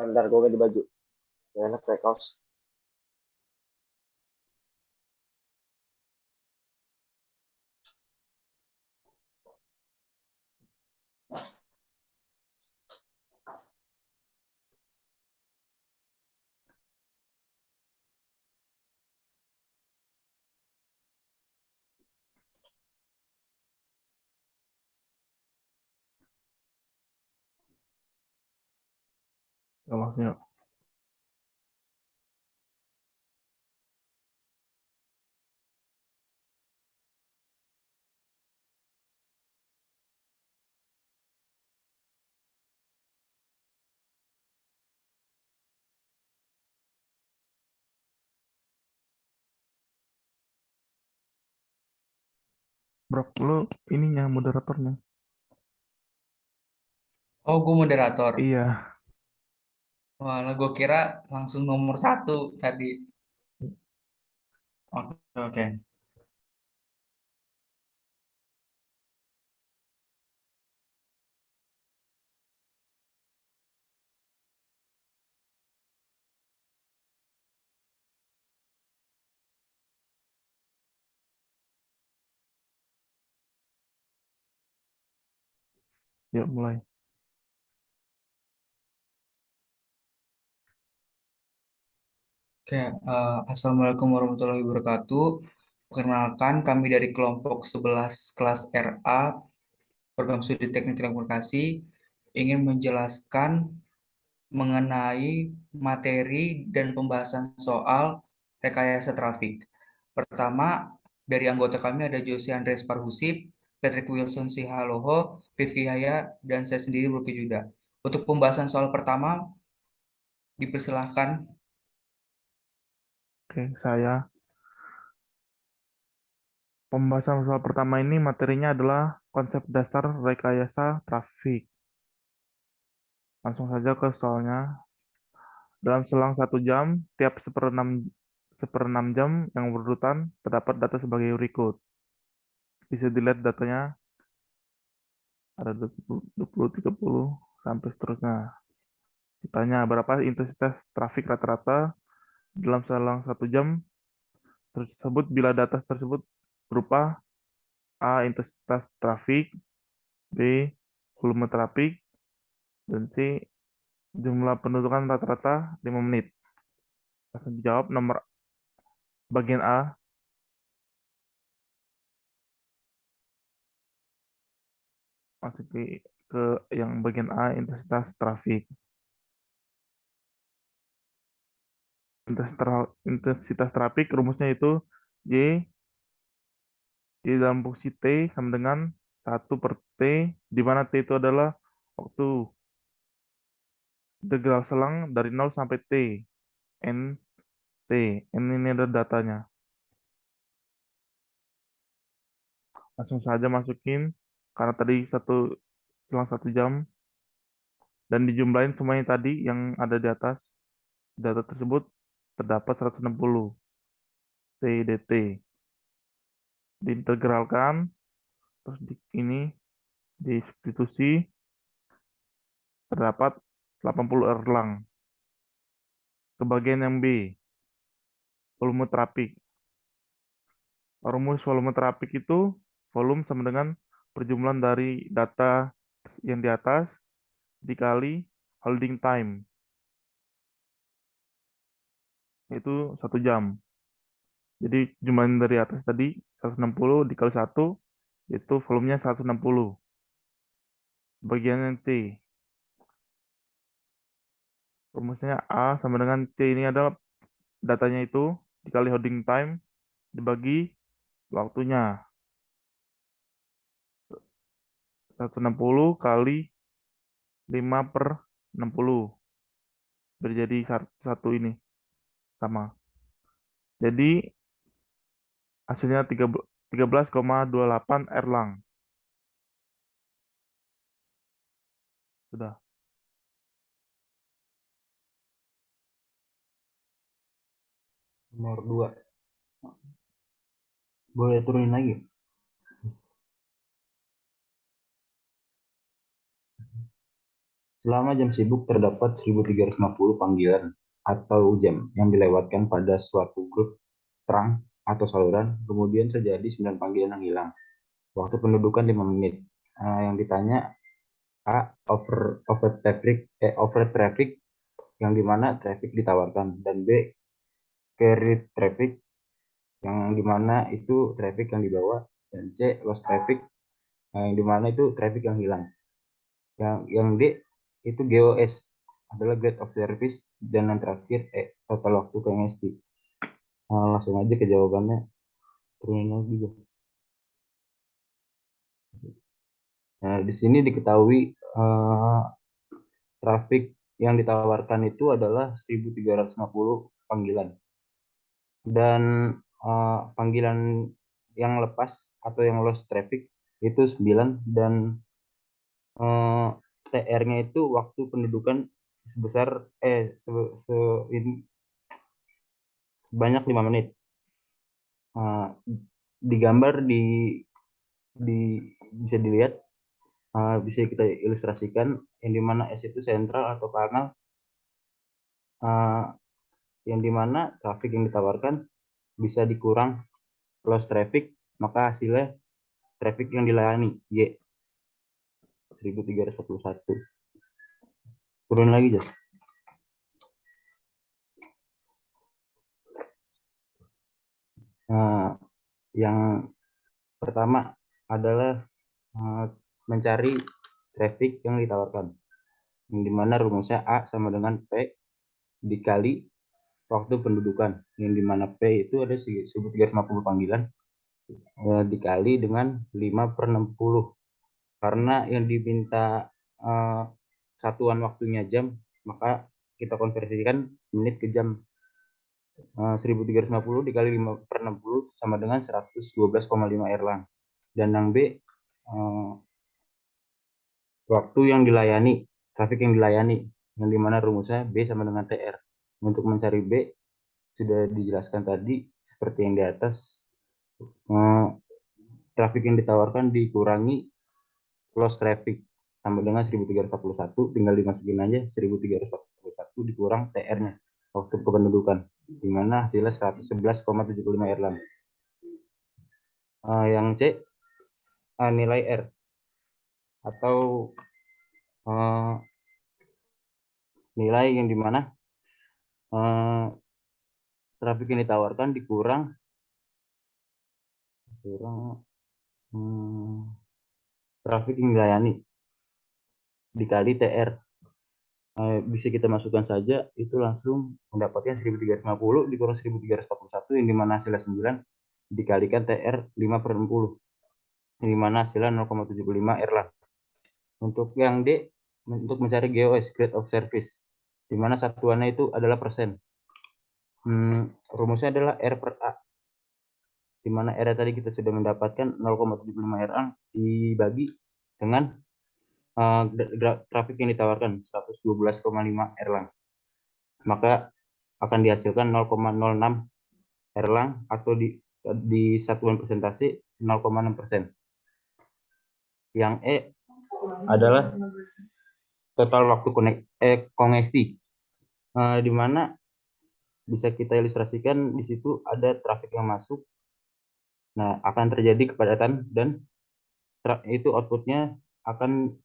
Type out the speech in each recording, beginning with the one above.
Ntar gue ganti baju. Gak enak pakai kaos. Kelasnya. Bro, lu ininya moderatornya. Oh, gue moderator. Iya. Walah, gue kira langsung nomor satu tadi. Oke, oke. Yuk mulai. Oke, Assalamualaikum warahmatullahi wabarakatuh. Perkenalkan, kami dari kelompok 11 kelas RA, Program Studi Teknik Telekomunikasi, ingin menjelaskan mengenai materi dan pembahasan soal rekayasa trafik. Pertama, dari anggota kami ada Josie Andreas Parhusip, Patrick Wilson Sihaloho, Rifki Haya, dan saya sendiri Burki Juda. Untuk pembahasan soal pertama, dipersilahkan. Oke, saya. Pembahasan soal pertama ini materinya adalah konsep dasar rekayasa trafik. Langsung saja ke soalnya. Dalam selang 1 jam, tiap seperenam jam yang berurutan, terdapat data sebagai berikut. Bisa dilihat datanya ada 20, 20, 30, sampai seterusnya. Ditanya berapa intensitas trafik rata-rata dalam selang 1 jam tersebut bila data tersebut berupa A. Intensitas trafik, B. Volume trafik, dan C. Jumlah pendudukan rata-rata 5 menit. Langsung dijawab nomor bagian A. Masuk ke yang bagian A, intensitas trafik. Intensitas trafik rumusnya itu Y di dalam fungsi T sama dengan 1/T, di mana T itu adalah waktu integral selang dari 0 sampai T. N T. N ini adalah datanya. Langsung saja masukin, karena tadi selang 1 jam, dan dijumlahin semuanya tadi yang ada di atas. Data tersebut terdapat 160 T dt. Diintegralkan, terus ini disubstitusi, terdapat 80 Erlang. Ke bagian yang B, volume trafik. Rumus volume trafik itu volume sama dengan perjumlahan dari data yang di atas dikali holding time, itu 1 jam. Jadi jumlahan dari atas tadi 160 dikali 1, itu volumenya 160. Bagian yang C, rumusnya A sama dengan C ini adalah datanya itu dikali holding time dibagi waktunya. 160 kali 5/60 berjadi satu ini sama. Jadi hasilnya 13,28 Erlang. Sudah. Nomor 2. Boleh turunin lagi. Selama jam sibuk terdapat 1350 panggilan atau jam yang dilewatkan pada suatu grup terang atau saluran, kemudian terjadi 9 panggilan yang hilang. Waktu pendudukan 5 menit. Yang ditanya A. Over traffic yang dimana traffic ditawarkan, dan B. Carried traffic yang dimana itu traffic yang dibawa, dan C. Lost traffic yang dimana itu traffic yang hilang. Yang D itu GOS adalah grade of service, dan yang terakhir total waktu ke MST. Langsung aja ke jawabannya, turunin lagi guys. Nah, di sini diketahui traffic yang ditawarkan itu adalah 1350 panggilan, dan panggilan yang lepas atau yang lost traffic itu 9, dan TR-nya itu waktu pendudukan sebesar sebanyak 5 menit. Digambar di bisa dilihat, bisa kita ilustrasikan, yang dimana S itu sentral atau kanal, yang dimana traffic yang ditawarkan bisa dikurang loss traffic, maka hasilnya traffic yang dilayani Y 1341. Turun lagi Jas. Yang pertama adalah mencari traffic yang ditawarkan, yang dimana rumusnya A sama dengan P dikali waktu pendudukan, yang dimana P itu ada 1350 panggilan, dikali dengan 5/60, karena yang diminta satuan waktunya jam, maka kita konversikan menit ke jam. 1350 dikali 5/60 sama dengan 112,5 Erlang. Dan yang B, waktu yang dilayani, traffic yang dilayani, yang dimana rumusnya B sama dengan TR. Untuk mencari B, sudah dijelaskan tadi seperti yang di atas, traffic yang ditawarkan dikurangi loss traffic sama dengan 1341, tinggal dimasukin aja 1341 dikurang TR-nya waktu kependudukan, dimana hasilnya 111,75 Erlang. Yang C, nilai R atau nilai yang dimana traffic yang ditawarkan dikurang traffic yang dilayani dikali TR. Bisa kita masukkan saja, itu langsung mendapatkan 1350 dikurang 1341, yang dimana hasilnya 9 dikalikan TR 5/60, yang dimana hasilnya 0,75 Erlang. Untuk yang D, untuk mencari GOS, grade of service, dimana satuannya itu adalah persen. Rumusnya adalah R per A, dimana R tadi kita sudah mendapatkan 0,75 Erlang dibagi dengan traffic yang ditawarkan 112,5 Erlang, maka akan dihasilkan 0,06 Erlang, atau di satuan persentase 0,6%. Yang E adalah total waktu kongesti, di mana bisa kita ilustrasikan di situ ada traffic yang masuk. Nah, akan terjadi kepadatan, dan itu outputnya akan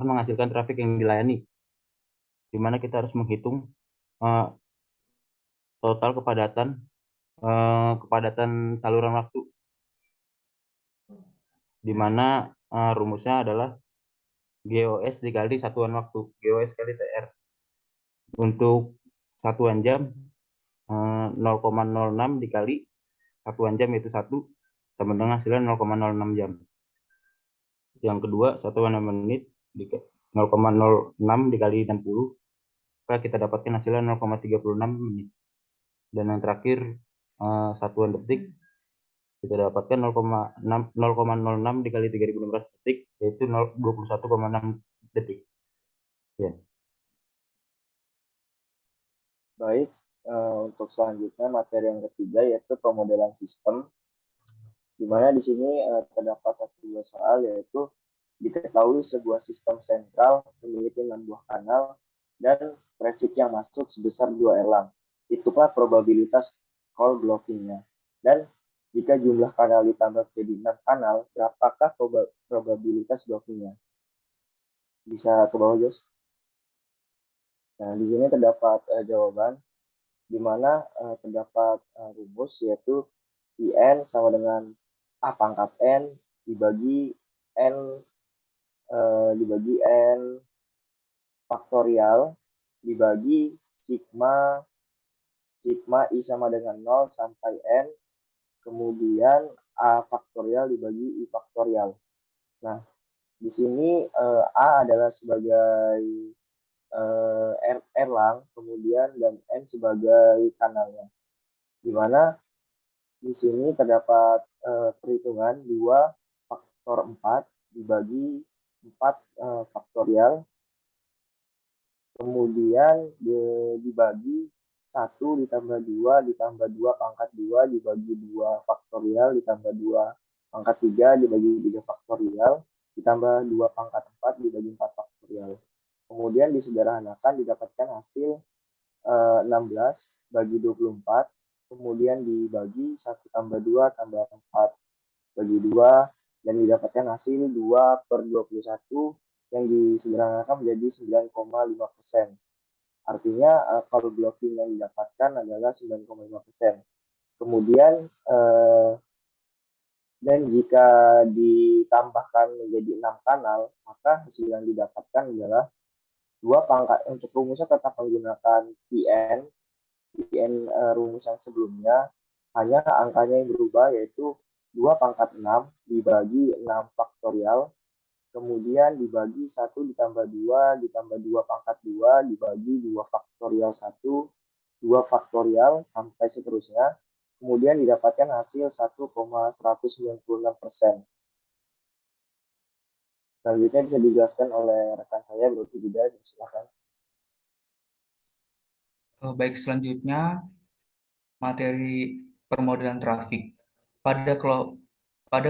menghasilkan traffic yang dilayani, di mana kita harus menghitung total kepadatan saluran waktu, di mana rumusnya adalah GOS dikali satuan waktu, GOS kali TR. Untuk satuan jam 0,06 dikali satuan jam itu 1, sama dengan hasilnya 0,06 jam. Yang kedua, satuan menit 0,06 dikali 60, maka kita dapatkan hasilnya 0,36 menit. Dan yang terakhir, satuan detik, kita dapatkan 0,06 dikali 3600 detik, yaitu 21,6 detik. Ya. Baik, untuk selanjutnya materi yang ketiga yaitu pemodelan sistem, di mana di sini terdapat satu soal, yaitu diketahui sebuah sistem sentral memiliki 6 buah kanal dan traffic yang masuk sebesar 2 erlang. Itulah probabilitas call blockingnya. Dan jika jumlah kanal ditambah jadi 6 kanal, berapakah probabilitas blockingnya? Bisa ke bawah, Jos. Nah, di sini terdapat jawaban, di mana terdapat rumus, yaitu IN sama dengan A pangkat N dibagi N faktorial dibagi sigma I sama dengan 0 sampai N, kemudian A faktorial dibagi I faktorial. Nah, di sini A adalah sebagai erlang, kemudian dan N sebagai kanalnya. Di mana di sini terdapat perhitungan 2 faktor 4 dibagi 4 faktorial, kemudian dibagi 1 ditambah 2 ditambah 2 pangkat 2 dibagi 2 faktorial ditambah 2 pangkat 3 dibagi 3 faktorial ditambah 2 pangkat 4 dibagi 4 faktorial. Kemudian disederhanakan didapatkan hasil 16 bagi 24, kemudian dibagi 1 tambah 2 tambah 4 bagi 2, dan didapatkan hasil 2/21 yang disederhanakan menjadi 9,5%. Artinya kalau blocking yang didapatkan adalah 9,5%. Kemudian dan jika ditambahkan menjadi 6 kanal, maka hasil yang didapatkan adalah 2 pangkat. Untuk rumusnya tetap menggunakan PN rumus yang sebelumnya, hanya angkanya yang berubah, yaitu 2 pangkat 6 dibagi 6 faktorial, kemudian dibagi 1 ditambah 2 ditambah 2 pangkat 2 dibagi 2 faktorial 1, 2 faktorial, sampai seterusnya. Kemudian didapatkan hasil 1,196%. Selanjutnya bisa dijelaskan oleh rekan saya, Bro Tibida, silakan. Baik, selanjutnya materi permodelan trafik. Pada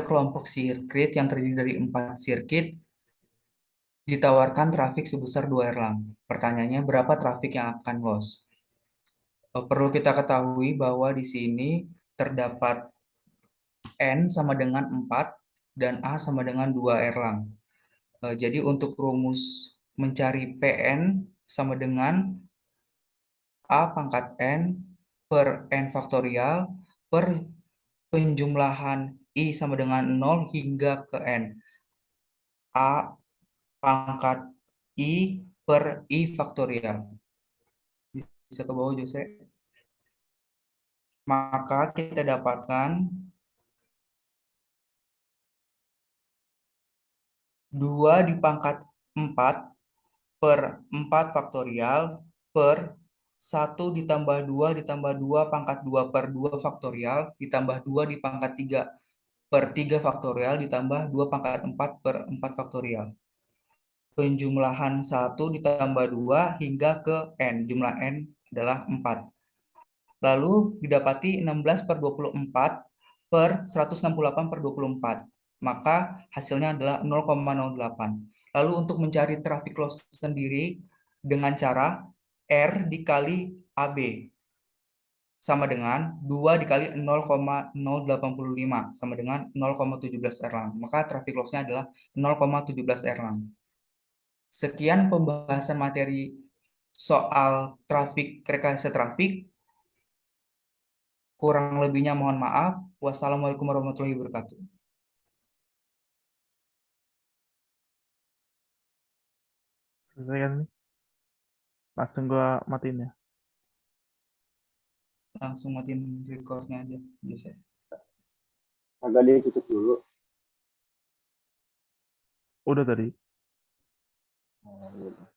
kelompok sirkuit yang terdiri dari 4 sirkuit, ditawarkan trafik sebesar 2 erlang. Pertanyaannya, berapa trafik yang akan loss? Perlu kita ketahui bahwa di sini terdapat N sama dengan 4 dan A sama dengan 2 erlang. Jadi untuk rumus mencari PN sama dengan A pangkat N per N faktorial per penjumlahan I sama dengan 0 hingga ke N. A pangkat I per I faktorial. Bisa ke bawah, Jose. Maka kita dapatkan 2 dipangkat 4 per 4 faktorial per 1 ditambah 2 ditambah 2 pangkat 2 per 2 faktorial ditambah 2 dipangkat 3 per 3 faktorial ditambah 2 pangkat 4 per 4 faktorial. Penjumlahan 1 ditambah 2 hingga ke N. Jumlah N adalah 4. Lalu didapati 16/24 per 168/24. Maka hasilnya adalah 0,08. Lalu untuk mencari traffic loss sendiri dengan cara R dikali AB sama dengan 2 dikali 0,085 sama dengan 0,17 erlang. Maka traffic loss-nya adalah 0,17 erlang. Sekian pembahasan materi soal trafik, rekayasa trafik. Kurang lebihnya mohon maaf. Wassalamualaikum warahmatullahi wabarakatuh. Selesai kan nih? Langsung gua matiin ya. Langsung matiin record-nya aja. Bisa. Agak ditutup dulu. Udah tadi. Nah, gitu.